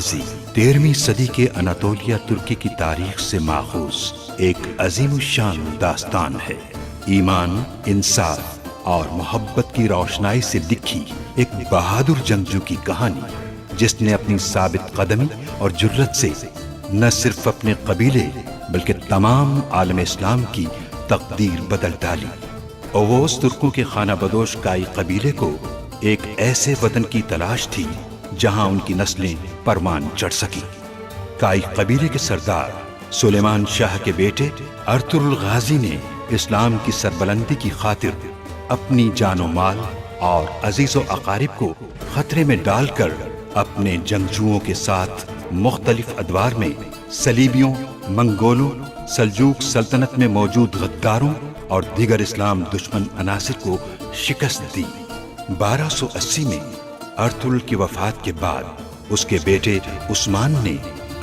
गाजी 13वीं सदी के अनातोलिया तुर्की की तारीख से माखूज एक अजीमुशान दास्तान है। ईमान, इंसाफ और मोहब्बत की रोशनाई से लिखी एक बहादुर जंगजू की कहानी, जिसने अपनी साबित कदमी और जुर्रत से न सिर्फ अपने कबीले बल्कि तमाम आलम इस्लाम की तकदीर बदल डाली। ओवोस तुर्कों के खाना बदोश काई कबीले को एक ऐसे वतन की तलाश थी जहां उनकी नस्लें परवान चढ़ सकी। काई कबीले के सरदार सुलेमान शाह के बेटे अर्तुरुल गाजी ने इस्लाम की सरबलंदी की खातिर अपनी जानो माल और अजीजो अकारिब को खतरे में डालकर अपने जंगजुओं के साथ मुख्तलिफ अदवार में सलीबियों, मंगोलों, सल्जूक सल्तनत में मौजूद गद्दारों और दीगर इस्लाम दुश्मन अनासिर को शिकस्त दी। 1280 में अर्तुरुल की वफात के बाद उसके बेटे उस्मान ने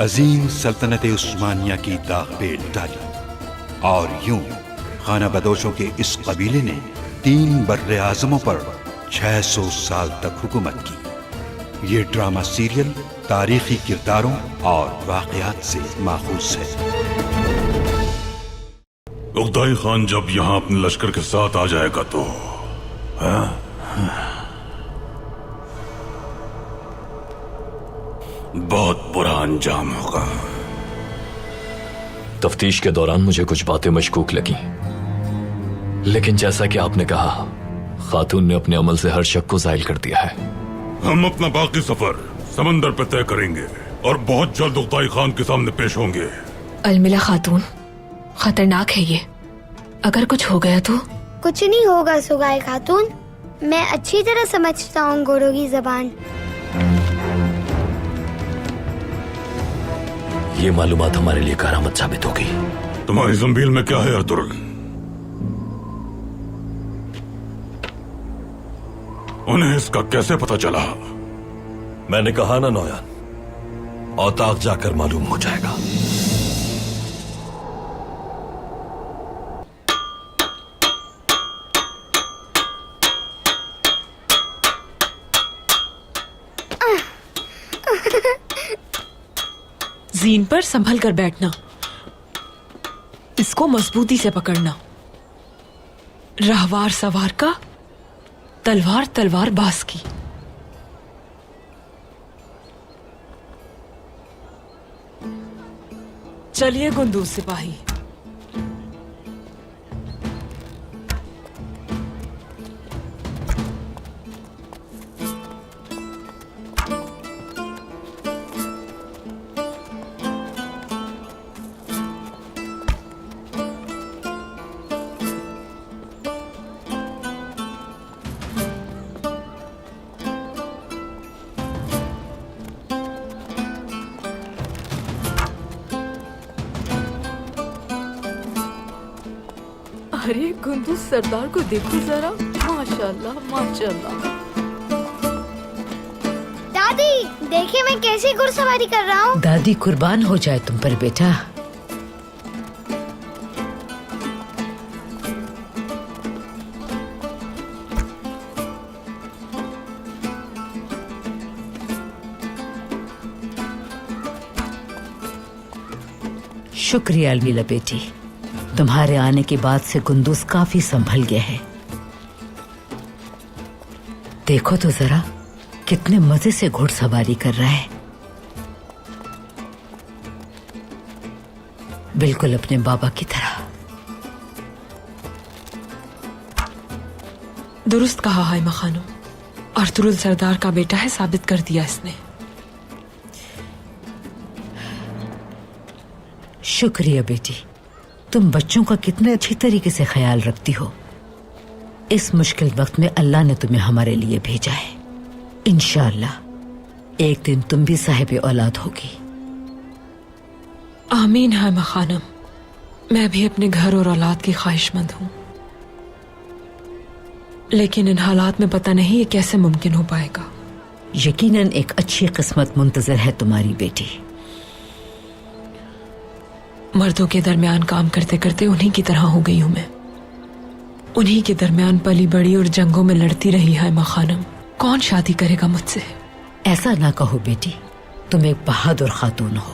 अजीम सल्तनत उस्मानिया की दाग पे डाली और यूं खाना बदोशों के इस कबीले ने 3 बर्रे आज़मों पर 600 साल तक हुकूमत की। ये ड्रामा सीरियल तारीखी किरदारों और वाक़यात से माखूज है। उगदाई खान जब यहाँ अपने लश्कर के साथ आ जाएगा तो बहुत बुरा अंजाम होगा। तफ्तीश के दौरान मुझे कुछ बातें मशकूक लगी, लेकिन जैसा कि आपने कहा, खातून ने अपने अमल से हर शक को जाहिल कर दिया है। हम अपना बाकी सफर समंदर पे तय करेंगे और बहुत जल्द उगदाई खान के सामने पेश होंगे। अलमिला खातून, खतरनाक है ये। अगर कुछ हो गया तो? कुछ नहीं होगा सुगाई खातून, मैं अच्छी तरह समझता हूँ गोरों की जबान। ये मालूमात हमारे लिए करामत साबित होगी। तुम्हारी जंबील में क्या है अर्तुरुल? उन्हें इसका कैसे पता चला? मैंने कहा ना नौयान, औताक जाकर मालूम हो जाएगा। जीन पर संभल कर बैठना, इसको मजबूती से पकड़ना। रहवार सवार का, तलवार तलवार बाज की। चलिए गुंदूज सिपाही। अरे गुंदूज सरदार को देखो जरा, माशाल्लाह माशाल्लाह। दादी देखिए मैं कैसे घुड़सवारी कर रहा हूँ। दादी कुर्बान हो जाए तुम पर बेटा। शुक्रिया अलमीला बेटी, तुम्हारे आने के बाद से गुंदूज काफी संभल गया है। देखो तो जरा कितने मजे से घुड़सवारी कर रहा है, बिल्कुल अपने बाबा की तरह। दुरुस्त कहा है मखानो, अर्तुरुल सरदार का बेटा है, साबित कर दिया इसने। शुक्रिया बेटी, तुम बच्चों का कितने अच्छी तरीके से ख्याल रखती हो। इस मुश्किल वक्त में अल्लाह ने तुम्हें हमारे लिए भेजा है। इंशाअल्लाह एक दिन तुम भी साहिब औलाद होगी। आमीन है मखानम, मैं भी अपने घर और औलाद की ख्वाहिशमंद हूँ, लेकिन इन हालात में पता नहीं ये कैसे मुमकिन हो पाएगा। यकीनन एक अच्छी किस्मत मुंतजर है तुम्हारी बेटी। मर्दों के दरमियान काम करते करते उन्हीं की तरह हो गई हूं मैं। उन्हीं के दरमियान पली बड़ी और जंगों में लड़ती रही है मखानम। कौन शादी करेगा मुझसे? ऐसा ना कहो बेटी, तुम एक बहादुर खातून हो,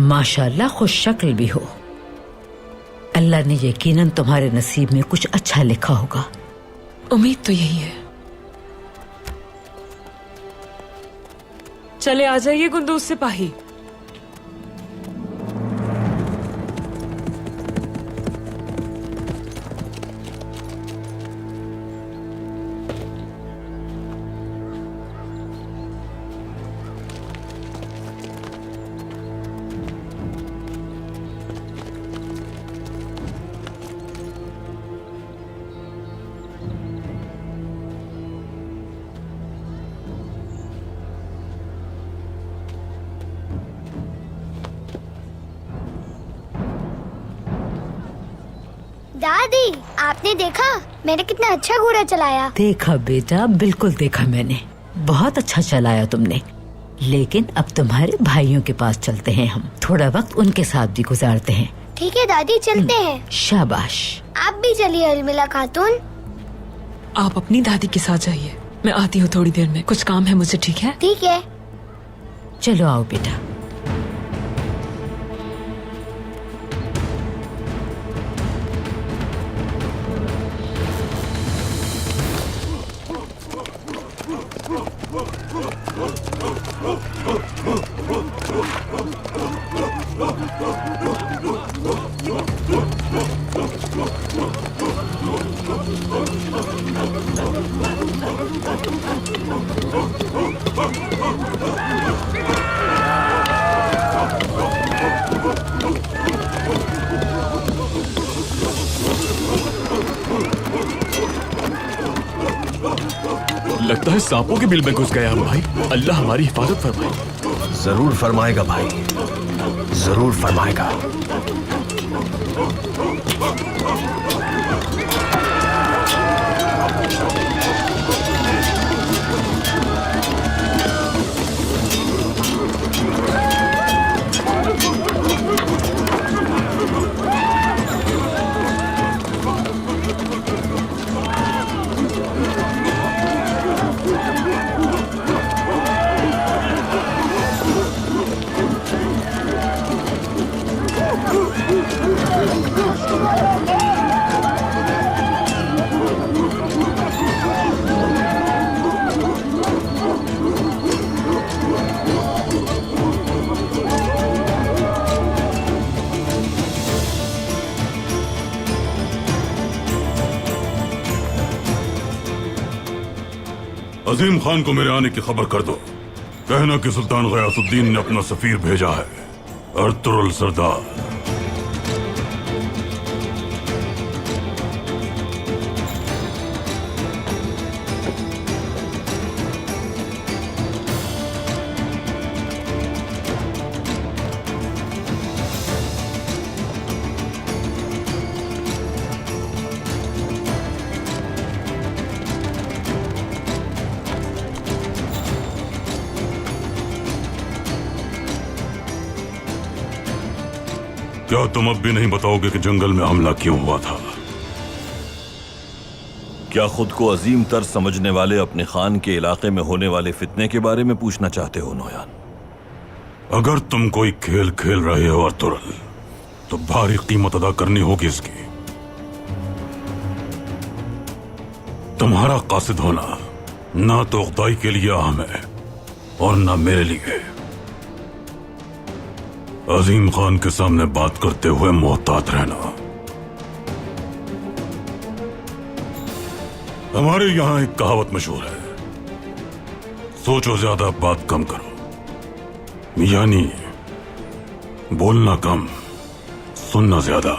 माशाल्लाह खुश शक्ल भी हो। अल्लाह ने यकीनन तुम्हारे नसीब में कुछ अच्छा लिखा होगा। उम्मीद तो यही है। चले आ जाइए गुंदूज सिपाही। दादी, आपने देखा मैंने कितना अच्छा घोड़ा चलाया। देखा बेटा, बिल्कुल देखा मैंने। बहुत अच्छा चलाया तुमने। लेकिन अब तुम्हारे भाइयों के पास चलते हैं हम, थोड़ा वक्त उनके साथ भी गुजारते हैं। ठीक है दादी, चलते हैं। शाबाश। आप भी चलिए अलमिला खातून। आप अपनी दादी के साथ जाइए, मैं आती हूँ थोड़ी देर में, कुछ काम है मुझे। ठीक है? ठीक है। चलो आओ बेटा। लगता है सांपों के बिल में घुस गया हम भाई। अल्लाह हमारी हिफाजत फरमाए। जरूर फरमाएगा भाई, जरूर फरमाएगा। अजीम खान को मेरे आने की खबर कर दो। कहना कि सुल्तान गयासुद्दीन ने अपना सफीर भेजा है, अर्तुरुल सरदार। क्या तुम अब भी नहीं बताओगे कि जंगल में हमला क्यों हुआ था? क्या खुद को अजीम तर समझने वाले अपने खान के इलाके में होने वाले फितने के बारे में पूछना चाहते हो नौयान? अगर तुम कोई खेल खेल रहे हो अर्तुरुल, तो भारी कीमत अदा करनी होगी इसकी। तुम्हारा कासिद होना ना तो खुदाई के लिए अहम है और ना मेरे लिए। अजीम खान के सामने बात करते हुए मोहतात रहना। हमारे यहां एक कहावत मशहूर है, सोचो ज्यादा बात कम करो, यानी बोलना कम सुनना ज्यादा,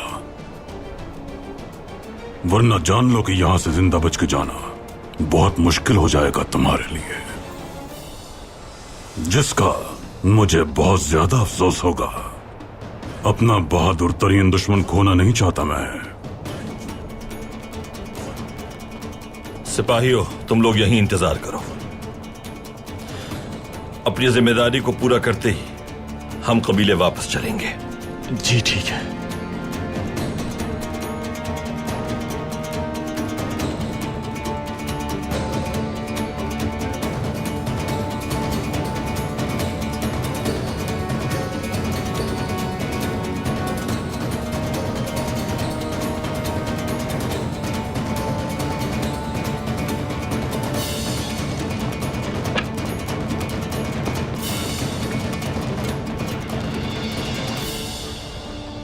वरना जान लो कि यहां से जिंदा बच के जाना बहुत मुश्किल हो जाएगा तुम्हारे लिए, जिसका मुझे बहुत ज्यादा अफसोस होगा। अपना बहादुर तरीन दुश्मन खोना नहीं चाहता मैं। सिपाहियों, तुम लोग यहीं इंतजार करो। अपनी जिम्मेदारी को पूरा करते ही हम कबीले वापस चलेंगे। जी ठीक है।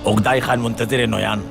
उगदाई खान मुंतजिर है नोयान।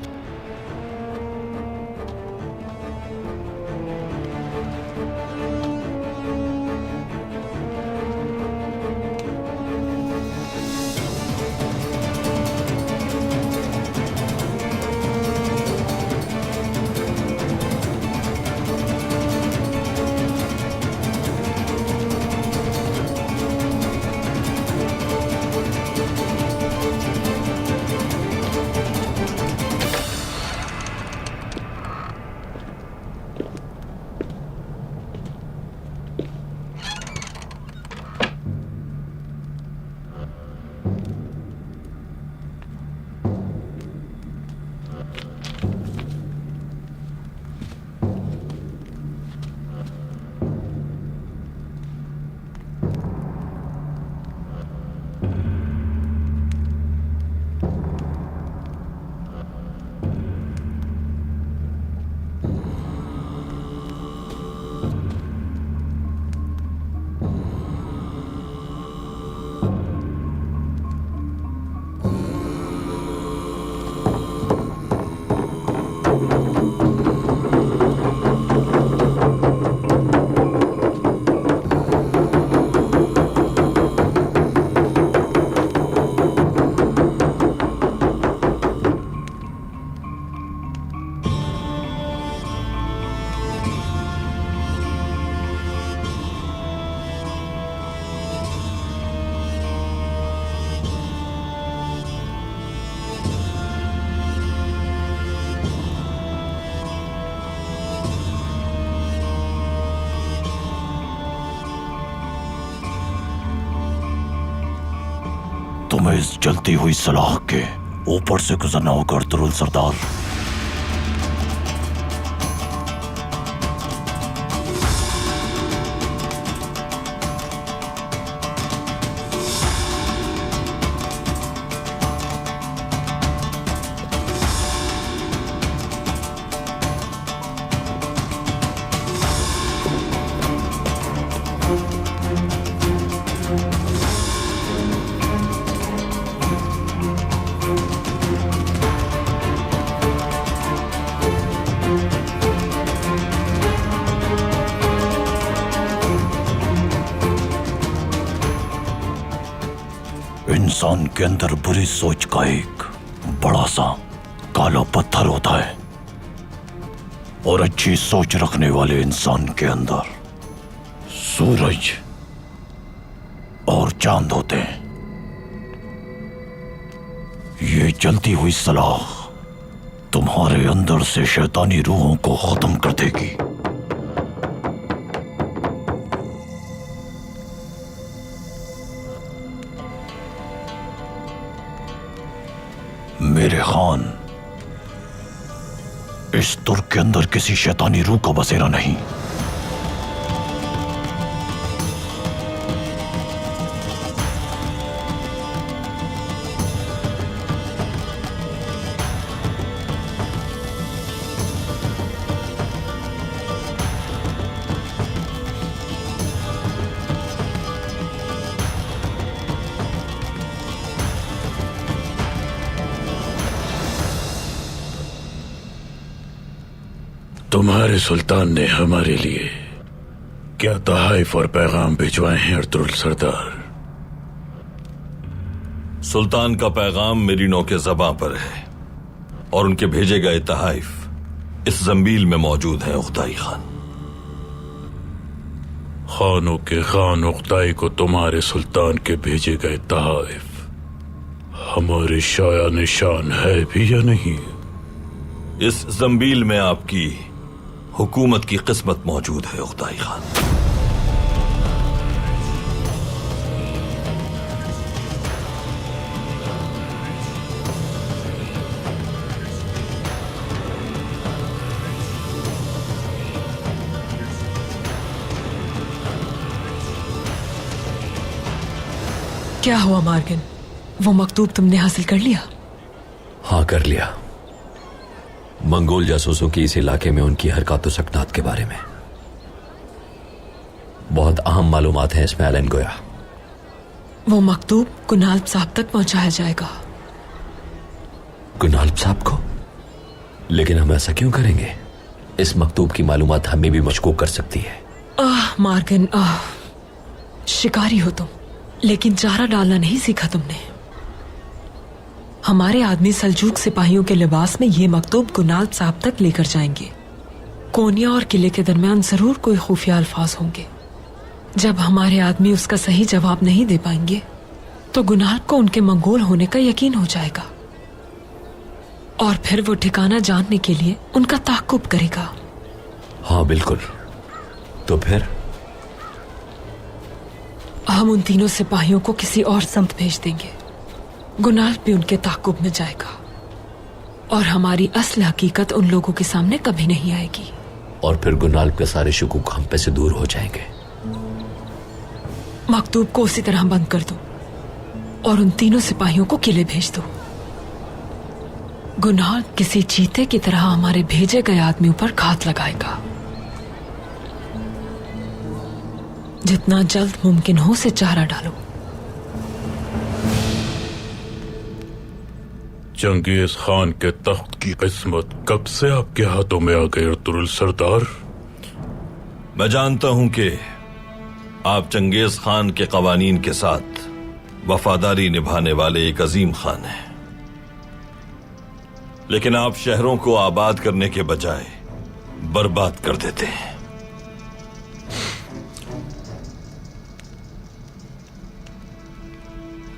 तुम्हें इस जलती हुई सलाह के ऊपर से गुजरना होगा अर्तुरुल सरदार। इंसान के अंदर बुरी सोच का एक बड़ा सा काला पत्थर होता है और अच्छी सोच रखने वाले इंसान के अंदर सूरज और चांद होते हैं। ये जलती हुई सलाह तुम्हारे अंदर से शैतानी रूहों को खत्म कर देगी। मेरे खान, इस तुर्क के अंदर किसी शैतानी रूह का बसेरा नहीं। तुम्हारे सुल्तान ने हमारे लिए क्या तहाइफ और पैगाम भिजवाए हैं अर्तुरुल सरदार? सुल्तान का पैगाम मेरी नौके ज़बां पर है और उनके भेजे गए तहाइफ इस जंबील में मौजूद हैं उख्ताई खान। खानों के खान उख्ताई को तुम्हारे सुल्तान के भेजे गए तहाइफ हमारे शाया निशान है भी या नहीं? इस जंबील में आपकी हुकूमत की किस्मत मौजूद है उख्ताई खान। क्या हुआ मार्गन? वो मकतूब तुमने हासिल कर लिया? हाँ, कर लिया। मंगोल जासूसों की इस इलाके में उनकी हरकत सकनात के बारे में बहुत अहम मालूमात हैं इसमें एलन गोया। वो मकतूब कुनाल साहब तक पहुंचाया जाएगा। गुनाल्ब साहब को? लेकिन हम ऐसा क्यों करेंगे? इस मकतूब की मालूमात हमें भी मशकूक कर सकती है। मार्गन, शिकारी हो तुम, लेकिन चारा डालना नहीं सीखा तुमने। हमारे आदमी सल्जूक सिपाहियों के लिबास में ये मकतूब गुनाल्ब साहब तक लेकर जाएंगे। कोनिया और किले के दरमियान जरूर कोई खुफिया अल्फाज होंगे। जब हमारे आदमी उसका सही जवाब नहीं दे पाएंगे तो गुनाल्ब को उनके मंगोल होने का यकीन हो जाएगा और फिर वो ठिकाना जानने के लिए उनका ताक़ुब करेगा। हाँ बिल्कुल। तो फिर हम उन तीनों सिपाहियों को किसी और समत भेज देंगे। गुनाल्ब भी उनके ताक़ुब में जाएगा और हमारी असल हकीकत उन लोगों के सामने कभी नहीं आएगी। और फिर गुनाल्ब के सारे शुकूक हम पे से दूर हो जाएंगे। मकतूब को उसी तरह बंद कर दो और उन तीनों सिपाहियों को किले भेज दो। गुनाल्ब किसी चीते की तरह हमारे भेजे गए आदमियों पर घात लगाएगा। जितना जल्द मुमकिन हो उसे चारा डालो। चंगेज खान के तख्त की किस्मत कब से आपके हाथों में आ गई अर्तुरुल सरदार? मैं जानता हूं कि आप चंगेज खान के कवानीन के साथ वफादारी निभाने वाले एक अजीम खान हैं, लेकिन आप शहरों को आबाद करने के बजाय बर्बाद कर देते हैं।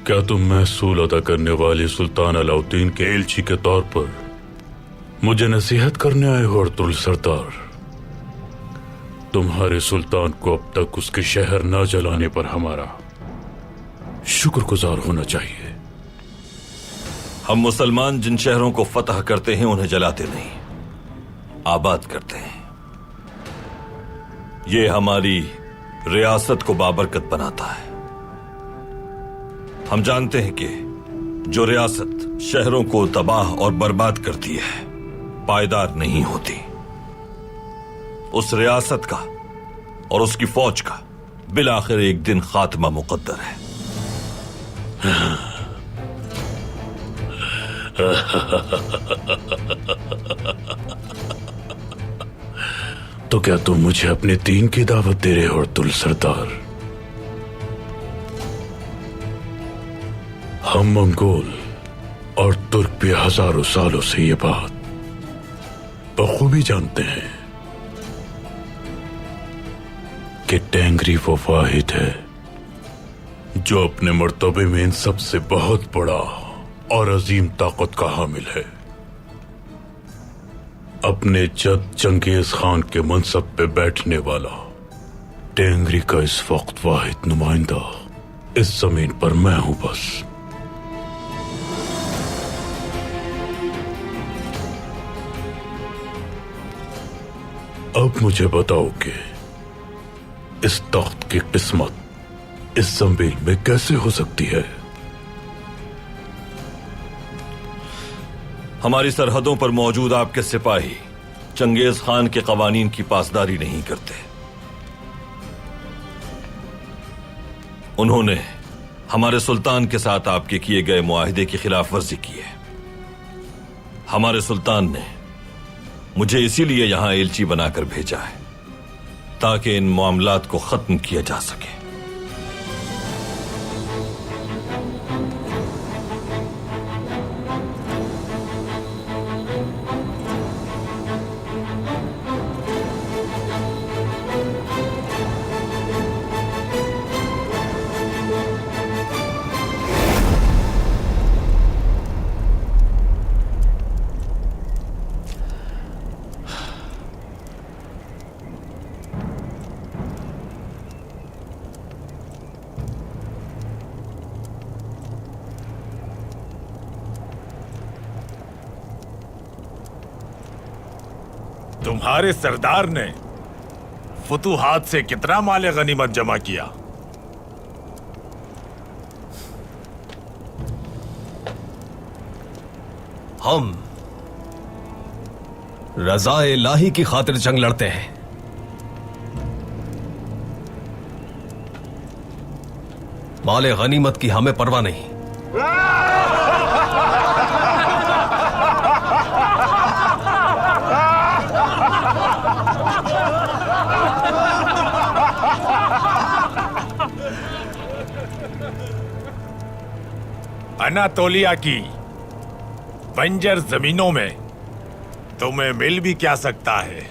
क्या तुम महसूल अदा करने वाले सुल्तान अलाउद्दीन के एलची के तौर पर मुझे नसीहत करने आए हो अर्तुरुल सरदार? तुम्हारे सुल्तान को अब तक उसके शहर न जलाने पर हमारा शुक्रगुजार होना चाहिए। हम मुसलमान जिन शहरों को फतह करते हैं उन्हें जलाते नहीं, आबाद करते हैं। यह हमारी रियासत को बाबरकत बनाता है। हम जानते हैं कि जो रियासत शहरों को तबाह और बर्बाद करती है पायदार नहीं होती। उस रियासत का और उसकी फौज का बिलाखिर एक दिन खात्मा मुकद्दर है। तो क्या तुम मुझे अपने दीन की दावत दे रहे हो अर्तुरुल सरदार? हम मंगोल और तुर्क भी हजारों सालों से ये बात बखूबी जानते हैं कि टेंगरी वो वाहिद है जो अपने मर्तबे में इन सबसे बहुत बड़ा और अजीम ताकत का हामिल है। अपने जद चंगेज खान के मनसब पे बैठने वाला टेंगरी का इस वक्त वाहिद नुमाइंदा इस जमीन पर मैं हूं बस। अब मुझे बताओ कि इस तख्त की किस्मत इस जमीन में कैसे हो सकती है? हमारी सरहदों पर मौजूद आपके सिपाही चंगेज खान के कवानीन की पासदारी नहीं करते। उन्होंने हमारे सुल्तान के साथ आपके किए गए मुआहिदे की खिलाफ वर्जी की है। हमारे सुल्तान ने मुझे इसीलिए यहां एलची बनाकर भेजा है ताकि इन मामलात को खत्म किया जा सके। तुम्हारे सरदार ने फुतूहात से कितना माल गनीमत जमा किया? हम रज़ा इलाही की खातिर जंग लड़ते हैं। माल गनीमत की हमें परवाह नहीं। अनातोलिया की बंजर जमीनों में तुम्हें मिल भी क्या सकता है?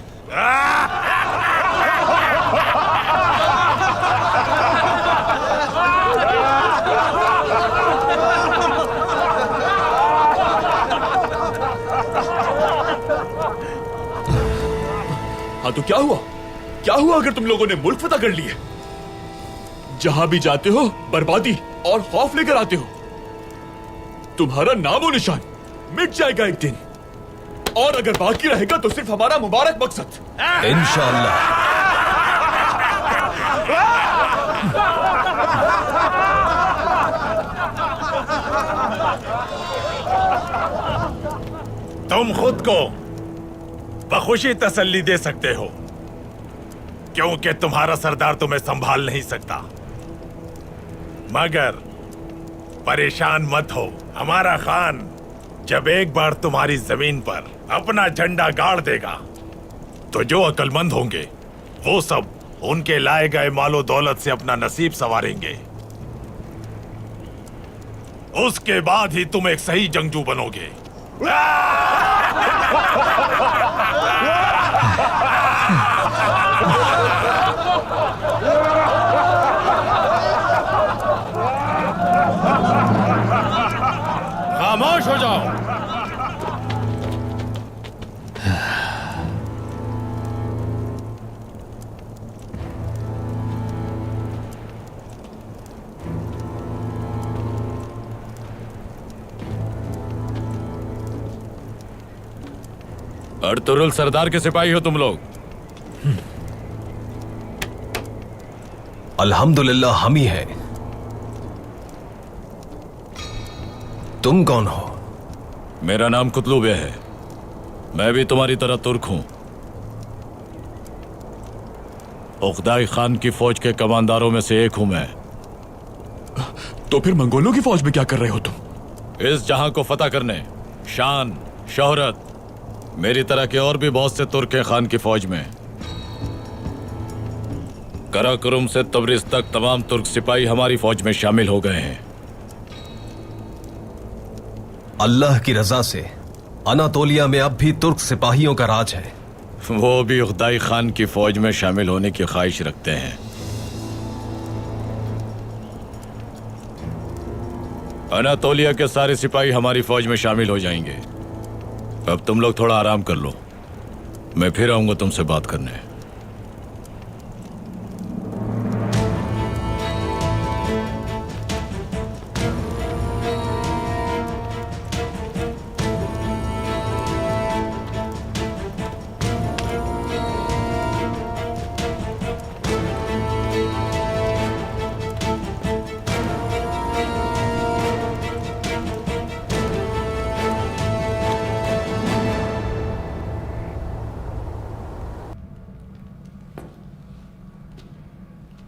हाँ तो क्या हुआ? क्या हुआ अगर तुम लोगों ने मुल्क फतह कर लिया? जहां भी जाते हो बर्बादी और खौफ लेकर आते हो। तुम्हारा नामो निशान मिट जाएगा एक दिन, और अगर बाकी रहेगा तो सिर्फ हमारा मुबारक मकसद। इंशाअल्लाह। तुम खुद को बखुशी तसल्ली दे सकते हो क्योंकि तुम्हारा सरदार तुम्हें संभाल नहीं सकता। मगर परेशान मत हो, हमारा खान जब एक बार तुम्हारी जमीन पर अपना झंडा गाड़ देगा तो जो अक्लमंद होंगे वो सब उनके लाए गए मालो दौलत से अपना नसीब संवारेंगे। उसके बाद ही तुम एक सही जंगजू बनोगे। खामोश हो जाओ। अर्तुरुल सरदार के सिपाही हो तुम लोग? अल्हम्दुलिल्लाह हम ही हैं। तुम कौन हो? मेरा नाम कुतलुबे है। मैं भी तुम्हारी तरह तुर्क हूं। उख्दाई खान की फौज के कमांडरों में से एक हूं मैं। तो फिर मंगोलों की फौज में क्या कर रहे हो तुम? इस जहां को फतह करने, शान, शोहरत, मेरी तरह के और भी बहुत से तुर्क हैं खान की फौज में। कराकुरुम से तबरिज तक तमाम तुर्क सिपाही हमारी फौज में शामिल हो गए हैं। अल्लाह की रजा से अनातोलिया में अब भी तुर्क सिपाहियों का राज है। वो भी उख्दाई खान की फौज में शामिल होने की ख्वाहिश रखते हैं। अनातोलिया के सारे सिपाही हमारी फौज में शामिल हो जाएंगे। अब तुम लोग थोड़ा आराम कर लो, मैं फिर आऊंगा तुमसे बात करने।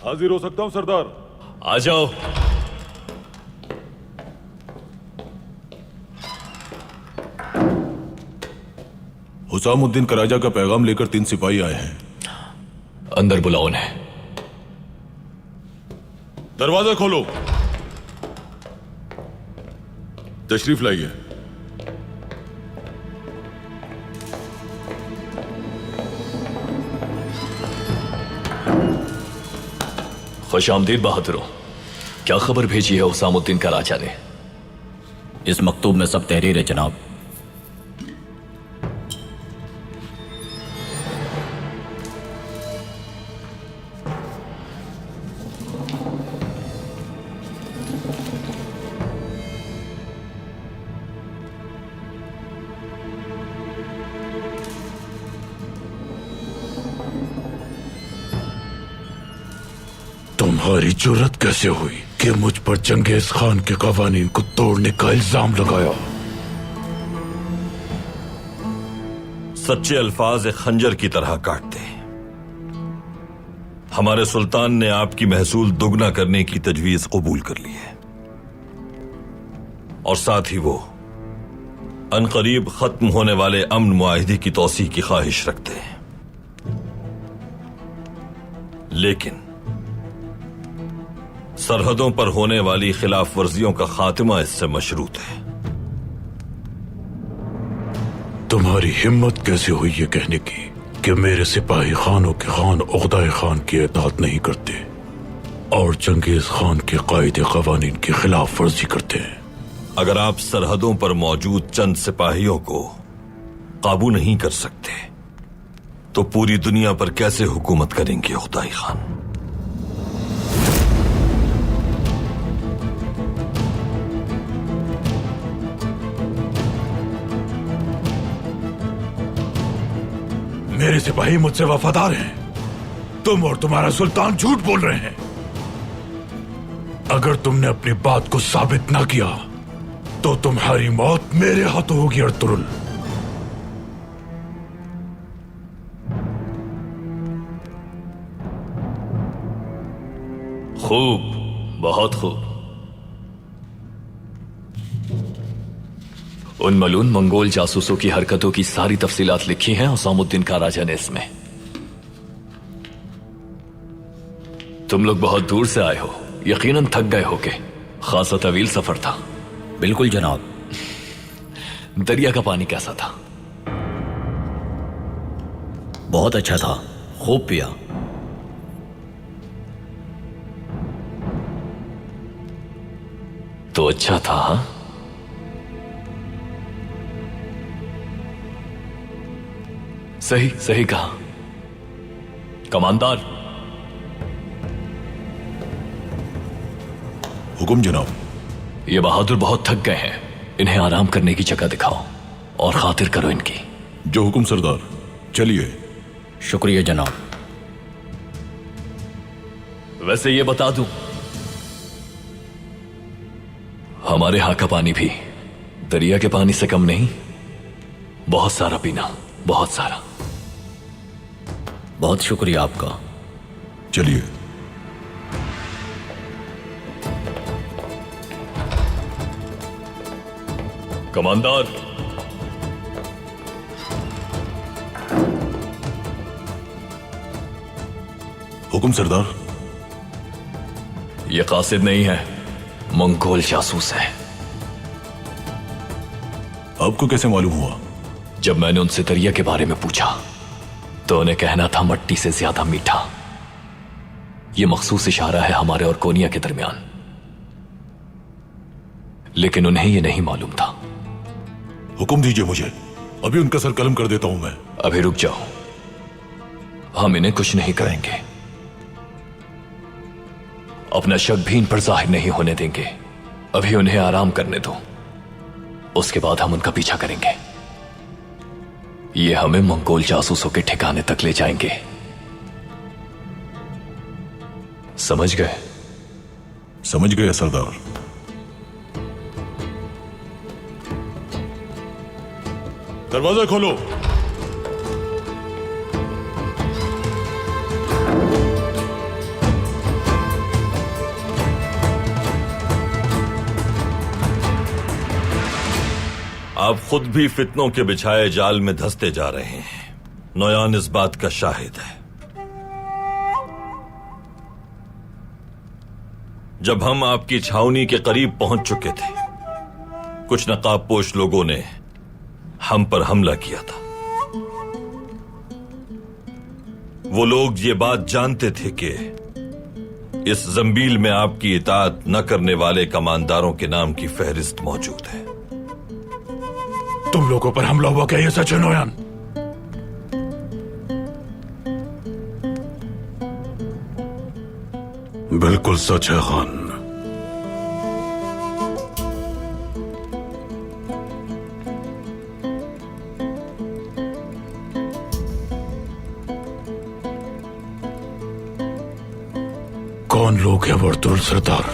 हाजिर हो सकता हूं सरदार? आ जाओ। हुसामुद्दीन कराजा का पैगाम लेकर 3 सिपाही आए हैं। अंदर बुलाओ उन्हें। दरवाजा खोलो। तशरीफ लाइए। खुशामदीद बहादुरों, क्या खबर भेजी है हुसामुद्दीन का राजा ने? इस मकतूब में सब तहरीर है जनाब। तुम्हारी जुर्रत कैसे हुई कि मुझ पर चंगेज खान के कवानीन को तोड़ने का इल्जाम लगाया? सच्चे अल्फाज एक खंजर की तरह काटते हैं। हमारे सुल्तान ने आपकी महसूल दुगना करने की तजवीज कबूल कर ली है और साथ ही वो अनकरीब खत्म होने वाले अमन मुआहिदे की तौसीह की ख्वाहिश रखते हैं। सरहदों पर होने वाली खिलाफ वर्जियों का खात्मा इससे मशरूत है। तुम्हारी हिम्मत कैसे हुई ये कहने की कि मेरे सिपाही खानों के खान उक़दाए खान की इताअत नहीं करते और चंगेज खान के कायदे क़वानीन की खिलाफ वर्जी करते हैं? अगर आप सरहदों पर मौजूद चंद सिपाहियों को काबू नहीं कर सकते तो पूरी दुनिया पर कैसे हुकूमत करेंगे उक़दाए खान? मेरे सिपाही मुझसे वफादार हैं। तुम और तुम्हारा सुल्तान झूठ बोल रहे हैं। अगर तुमने अपनी बात को साबित ना किया तो तुम्हारी मौत मेरे हाथों होगी अर्तुरुल। खूब, बहुत खूब। उन मलून मंगोल जासूसों की हरकतों की सारी तफसीलात लिखी हैं उसामुद्दीन का राजा ने इसमें। तुम लोग बहुत दूर से आए हो, यकीनन थक गए होगे। खासा तवील सफर था। बिल्कुल जनाब। दरिया का पानी कैसा था? बहुत अच्छा था, खूब पिया। तो अच्छा था। हाँ, सही सही कहा कमांडर। हुकुम जनाब। ये बहादुर बहुत थक गए हैं, इन्हें आराम करने की जगह दिखाओ और खातिर करो इनकी। जो हुकुम सरदार। चलिए। शुक्रिया जनाब। वैसे ये बता दूं, हमारे यहां का पानी भी दरिया के पानी से कम नहीं। बहुत सारा पीना, बहुत सारा। बहुत शुक्रिया आपका। चलिए। कमांडर, हुकुम सरदार। ये कासिद नहीं है, मंगोल जासूस है। आपको कैसे मालूम हुआ? जब मैंने उनसे दरिया के बारे में पूछा तो उन्हें कहना था मट्टी से ज्यादा मीठा। यह मखसूस इशारा है हमारे और कोनिया के दरमियान, लेकिन उन्हें यह नहीं मालूम था। हुक्म दीजिए मुझे, अभी उनका सर कलम कर देता हूं मैं। अभी रुक जाओ, हम इन्हें कुछ नहीं करेंगे। अपना शक भी इन पर जाहिर नहीं होने देंगे। अभी उन्हें आराम करने दो, उसके बाद हम उनका पीछा करेंगे। ये हमें मंगोल जासूसों के ठिकाने तक ले जाएंगे। समझ गए? समझ गए सरदार। दरवाजा खोलो। आप खुद भी फितनों के बिछाए जाल में धंसते जा रहे हैं। नौयान इस बात का शाहिद है। जब हम आपकी छावनी के करीब पहुंच चुके थे, कुछ नकाबपोश लोगों ने हम पर हमला किया था। वो लोग ये बात जानते थे कि इस जंबील में आपकी इताअत न करने वाले कमांडरों के नाम की फहरिस्त मौजूद है। तुम लोगों पर हमला हुआ, क्या ये सच है नौयान? बिल्कुल सच है खान। कौन लोग हैं वर्तुल सरदार?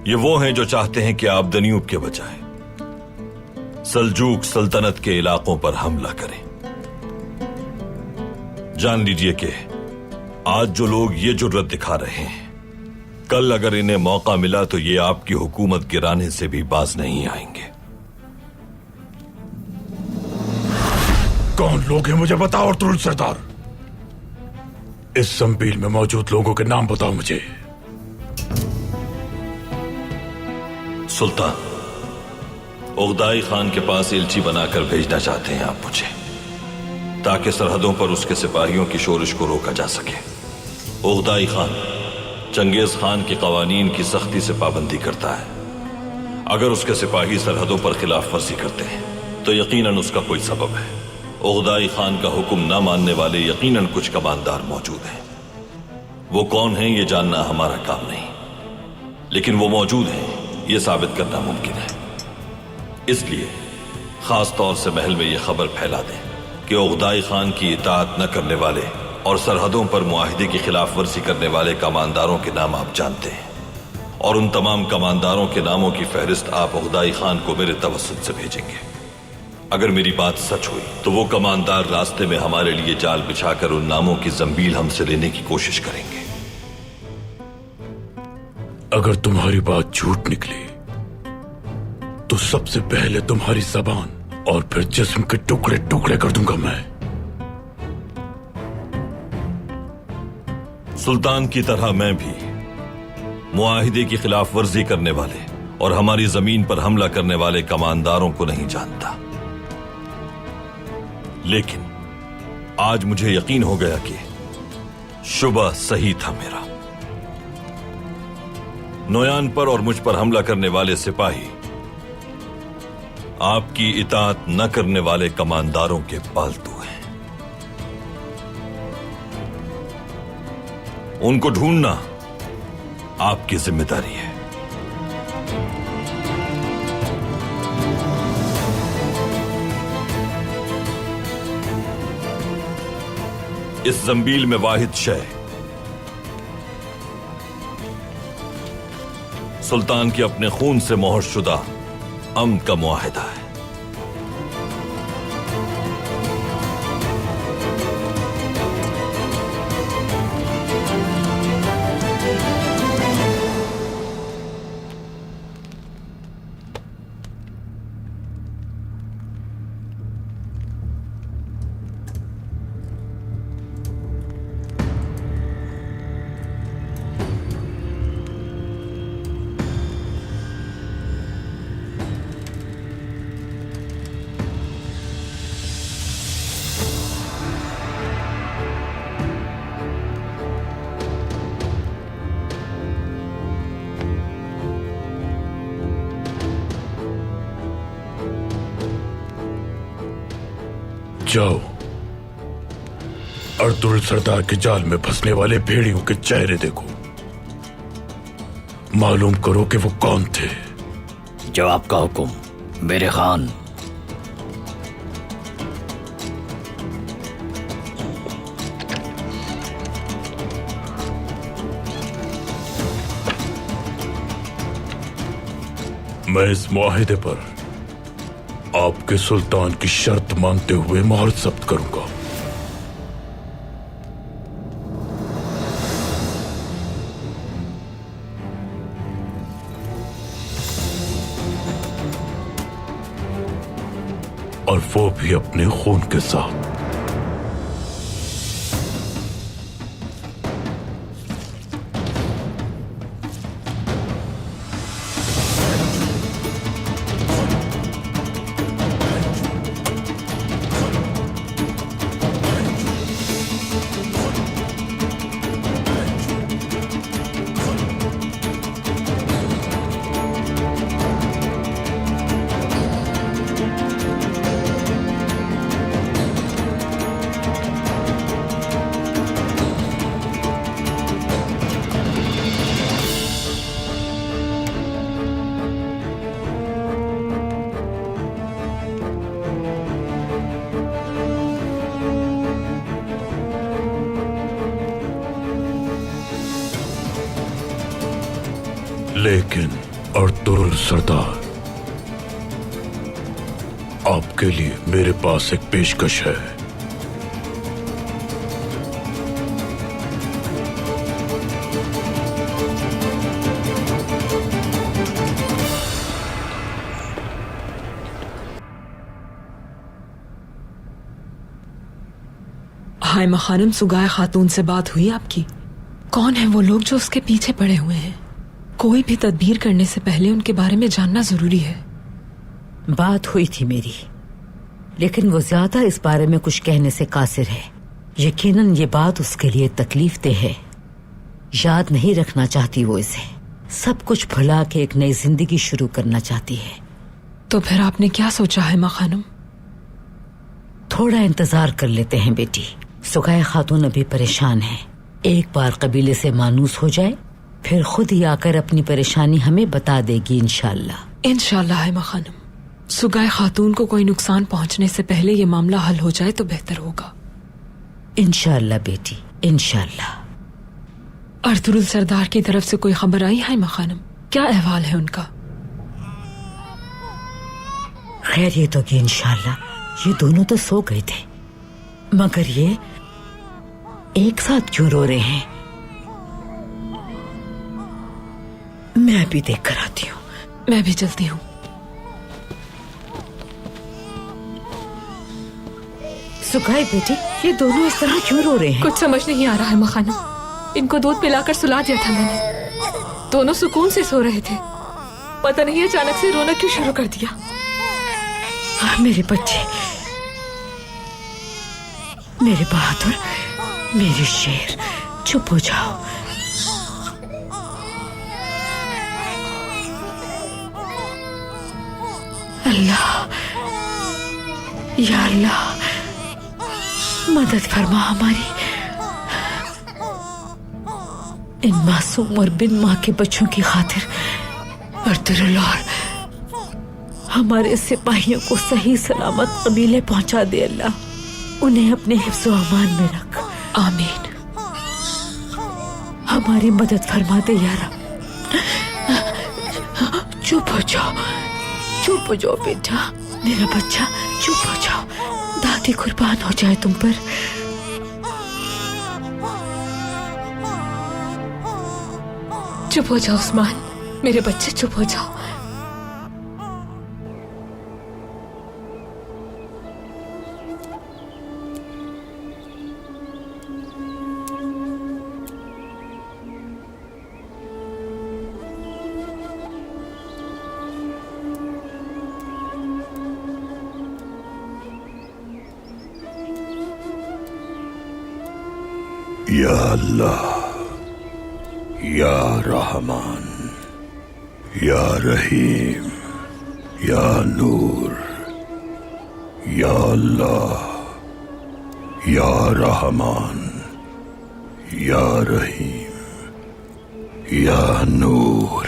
ये वो हैं जो चाहते हैं कि आप दन्यूब के बजाय सल्जूक सल्तनत के इलाकों पर हमला करें। जान लीजिए कि आज जो लोग ये जुर्रत दिखा रहे हैं, कल अगर इन्हें मौका मिला तो ये आपकी हुकूमत गिराने से भी बाज नहीं आएंगे। कौन लोग हैं मुझे बताओ अर्तुरुल सरदार। इस संबील में मौजूद लोगों के नाम बताओ मुझे। सुल्तान, उगदाई खान के पास इल्ची बनाकर भेजना चाहते हैं आप मुझे, ताकि सरहदों पर उसके सिपाहियों की शोरिश को रोका जा सके। उगदाई खान चंगेज खान के कवानीन की सख्ती से पाबंदी करता है। अगर उसके सिपाही सरहदों पर खिलाफ वर्जी करते हैं तो यकीनन उसका कोई सबब है। उगदाई खान का हुक्म न मानने वाले यकीनन कुछ कमानदार मौजूद हैं। वो कौन हैं ये जानना हमारा काम नहीं, लेकिन वो मौजूद हैं ये साबित करना मुमकिन है। इसलिए खास तौर से महल में ये खबर फैला दें कि उगदाई खान की इताअत न करने वाले और सरहदों पर मुआहिदे की खिलाफ वर्जी करने वाले कमानदारों के नाम आप जानते हैं, और उन तमाम कमानदारों के नामों की फहरिस्त आप उगदाई खान को मेरे तवस्सुत से भेजेंगे। अगर मेरी बात सच हुई तो वो कमानदार रास्ते में हमारे लिए जाल बिछाकर उन नामों की जंबील हमसे लेने की कोशिश करेंगे। अगर तुम्हारी बात झूठ निकली तो सबसे पहले तुम्हारी जबान और फिर जिस्म के टुकड़े टुकड़े कर दूंगा मैं। सुल्तान की तरह मैं भी मुआहिदे की खिलाफ वर्जी करने वाले और हमारी जमीन पर हमला करने वाले कमानदारों को नहीं जानता, लेकिन आज मुझे यकीन हो गया कि शुबह सही था मेरा। नोयान पर और मुझ पर हमला करने वाले सिपाही आपकी इताअत न करने वाले कमानदारों के पालतू हैं। उनको ढूंढना आपकी जिम्मेदारी है। इस जंबील में वाहिद शय सुल्तान के अपने खून से मोहर शुदा अमन का मुआहिदा है। जाओ, अर्तुगरुल सरदार के जाल में फंसने वाले भेड़ियों के चेहरे देखो, मालूम करो कि वो कौन थे। जो आपका हुक्म मेरे खान। मैं इस मुआहिदे पर आपके सुल्तान की शर्त मानते हुए मोहर जब्त करूंगा। और वो भी अपने खून के साथ। लेकिन अर्तुगरुल सरदार, आपके लिए मेरे पास एक पेशकश है। हाइमा खानम सुगाए खातून से बात हुई आपकी? कौन है वो लोग जो उसके पीछे पड़े हुए हैं? कोई भी तदबीर करने से पहले उनके बारे में जानना जरूरी है। बात हुई थी मेरी, लेकिन वो ज्यादा इस बारे में कुछ कहने से कासिर है। यकीनन ये बात उसके लिए तकलीफ दे है। याद नहीं रखना चाहती वो इसे। सब कुछ भुला के एक नई जिंदगी शुरू करना चाहती है। तो फिर आपने क्या सोचा है माँ खानम? थोड़ा इंतजार कर लेते हैं बेटी। सुगाय खातून अभी परेशान है। एक बार कबीले से मानूस हो जाए, फिर खुद ही आकर अपनी परेशानी हमें बता देगी इंशाल्लाह। इंशाल्लाह है माँ खानम। सुगाय खातून को कोई नुकसान पहुंचने से पहले ये मामला हल हो जाए तो बेहतर होगा। इंशाल्लाह बेटी, इंशाल्लाह। अर्तुरुल सरदार की तरफ से कोई खबर आई है माँ खानम? क्या अहवाल है उनका? खैरियत होगी इंशाल्लाह। ये दोनों तो सो गए थे, मगर ये एक साथ क्यों रो रहे हैं? मैं भी देख कर आती हूँ। मैं भी चलती हूँ। सुगाई बेटी, ये दोनों इस तरह क्यों रो रहे हैं? कुछ समझ नहीं आ रहा है माँ खानम। इनको दूध पिलाकर सुला दिया था मैंने। दोनों सुकून से सो रहे थे, पता नहीं अचानक से रोना क्यों शुरू कर दिया। मेरे बच्चे, मेरे बहादुर, मेरे शेर, चुप हो जाओ। अल्लाह, या अल्लाह, मदद फरमा हमारी। इन मासूम और बिन माँ के बच्चों की खातिर अर्तुरुल और हमारे सिपाहियों को सही सलामत कबीले पहुंचा दे। अल्लाह उन्हें अपने हिफ्ज़ो अमान में रख। आमीन। हमारी मदद फरमा दे या रब। चुप हो जाओ, चुप हो जाओ बेटा, मेरा बच्चा, चुप हो जाओ। दादी कुर्बान हो जाए तुम पर। चुप हो जाओ उस्मान, मेरे बच्चे, चुप हो जाओ। या अल्लाह, या रहमान, या रहीम, या नूर, या अल्लाह, या रहमान, या रहीम, या नूर,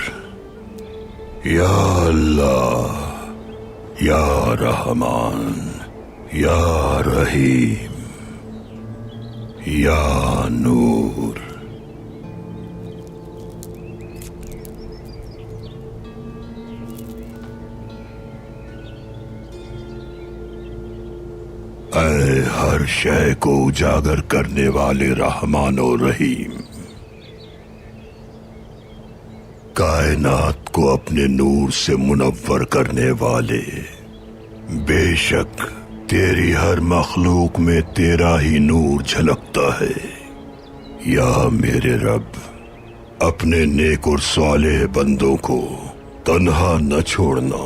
या अल्लाह, या रहमान, या रहीम, या नूर। ऐ हर शय को उजागर करने वाले रहमान और रहीम, कायनात को अपने नूर से मुनव्वर करने वाले, बेशक तेरी हर मखलूक में तेरा ही नूर झलकता है। या मेरे रब, अपने नेक और सालेह बंदों को तन्हा न छोड़ना।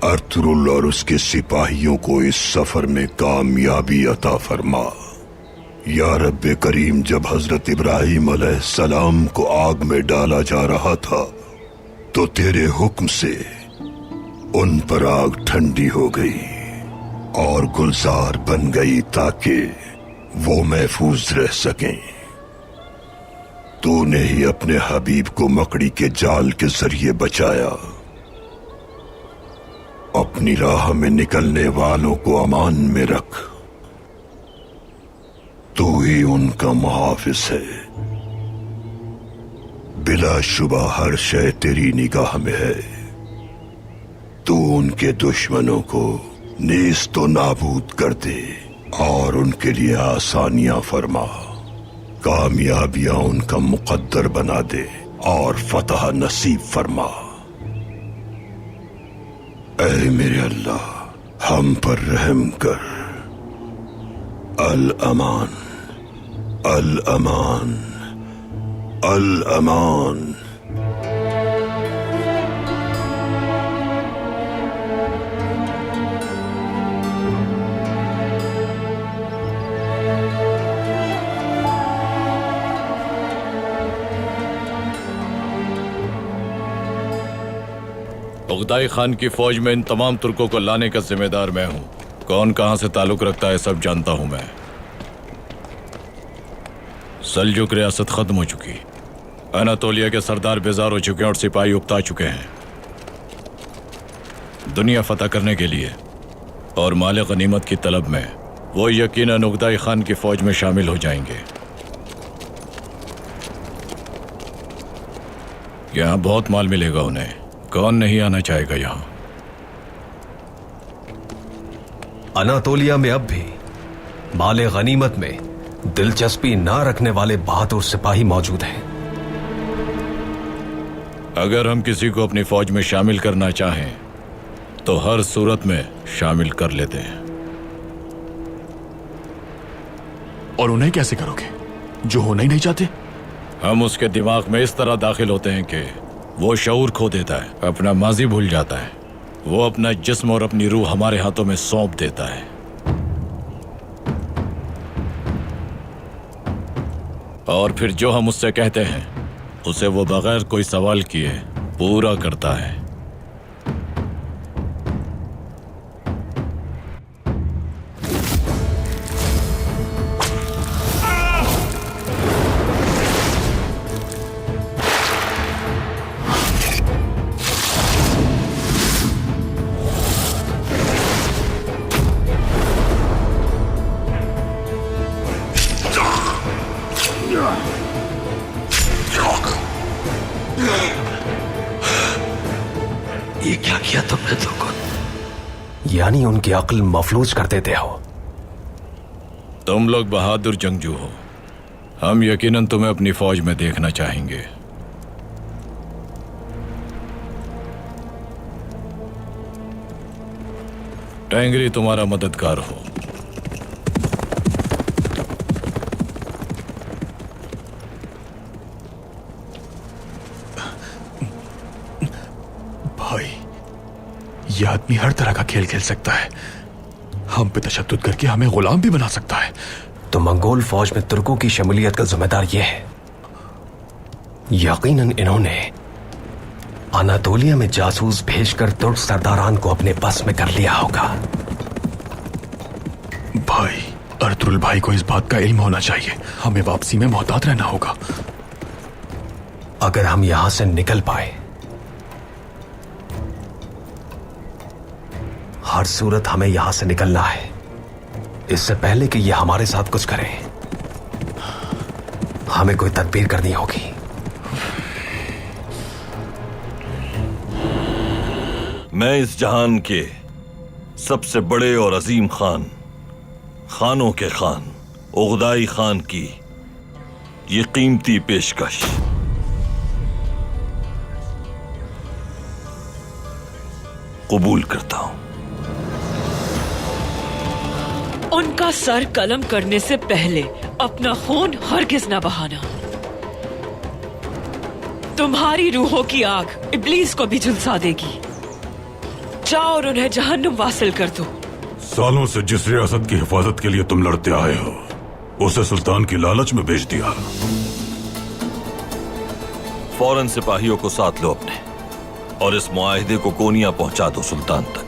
अर्तुरुल और उसके सिपाहियों को इस सफर में कामयाबी अता फरमा। या रब्बे करीम, जब हजरत इब्राहिम अलैहिस्सलाम को आग में डाला जा रहा था तो तेरे हुक्म से उन पर आग ठंडी हो गई और गुलजार बन गई ताकि वो महफूज रह सकें। तूने ही अपने हबीब को मकड़ी के जाल के जरिए बचाया। अपनी राह में निकलने वालों को अमान में रख। तू ही उनका मुहाफिज है। बिलाशुबा हर शय तेरी निगाह में है। तू उनके दुश्मनों को नीस्तो नाबूद कर दे और उनके लिए आसानियां फरमा। कामयाबियां उनका मुकद्दर बना दे और फतह नसीब फरमा। ऐ मेरे अल्लाह, हम पर रहम कर। अल अमान, अल अमान, अल अमान। उगदाई खान की फौज में इन तमाम तुर्कों को लाने का जिम्मेदार मैं हूँ। कौन कहाँ से ताल्लुक रखता है सब जानता हूँ मैं। सल्जुक रियासत खत्म हो चुकी, अनातोलिया के सरदार बेजार हो चुके हैं और सिपाही उकता चुके हैं। दुनिया फतह करने के लिए और माल गनीमत की तलब में वो यकीनन उगदाई खान की फौज में शामिल हो जाएंगे। यहाँ बहुत माल मिलेगा उन्हें, कौन नहीं आना चाहेगा यहाँ। अनातोलिया में अब भी माल गनीमत में दिलचस्पी ना रखने वाले बहादुर सिपाही मौजूद हैं। अगर हम किसी को अपनी फौज में शामिल करना चाहें तो हर सूरत में शामिल कर लेते हैं। और उन्हें कैसे करोगे जो होना ही नहीं चाहते? हम उसके दिमाग में इस तरह दाखिल होते हैं कि वो शऊर खो देता है, अपना माजी भूल जाता है। वो अपना जिस्म और अपनी रूह हमारे हाथों में सौंप देता है। और फिर जो हम उससे कहते हैं उसे वो बगैर कोई सवाल किए पूरा करता है। ये क्या किया तुमने तुर्को? यानी उनकी अक्ल मफलूज कर देते हो। तुम लोग बहादुर जंगजू हो, हम यकीनन तुम्हें अपनी फौज में देखना चाहेंगे। टेंगरी तुम्हारा मददगार हो। भाई, यह आदमी हर तरह का खेल खेल सकता है। हम पे तशद्दुद करके हमें गुलाम भी बना सकता है। तो मंगोल फौज में तुर्कों की शमूलियत का जिम्मेदार यह है। यकीनन इन्होंने अनातोलिया में जासूस भेजकर तुर्क सरदारान को अपने बस में कर लिया होगा। भाई, अर्तुगरुल भाई को इस बात का इल्म होना चाहिए। हमें वापसी में मोहतात रहना होगा। अगर हम यहां से निकल पाए, हर सूरत हमें यहां से निकलना है, इससे पहले कि यह हमारे साथ कुछ करे। हमें कोई तदबीर करनी होगी। मैं इस जहान के सबसे बड़े और अजीम खानों के खान उगदाई खान की ये कीमती पेशकश कबूल करता हूं। उनका सर कलम करने से पहले अपना खून हरगिज न बहाना। तुम्हारी रूहों की आग इब्लीस को भी झुलसा देगी। जाओ और उन्हें जहन्नुम वासिल कर दो। सालों से जिस रियासत की हिफाजत के लिए तुम लड़ते आए हो, उसे सुल्तान की लालच में बेच दिया। फौरन सिपाहियों को साथ लो अपने और इस मुआहिदे को कोनिया पहुंचा दो सुल्तान तक।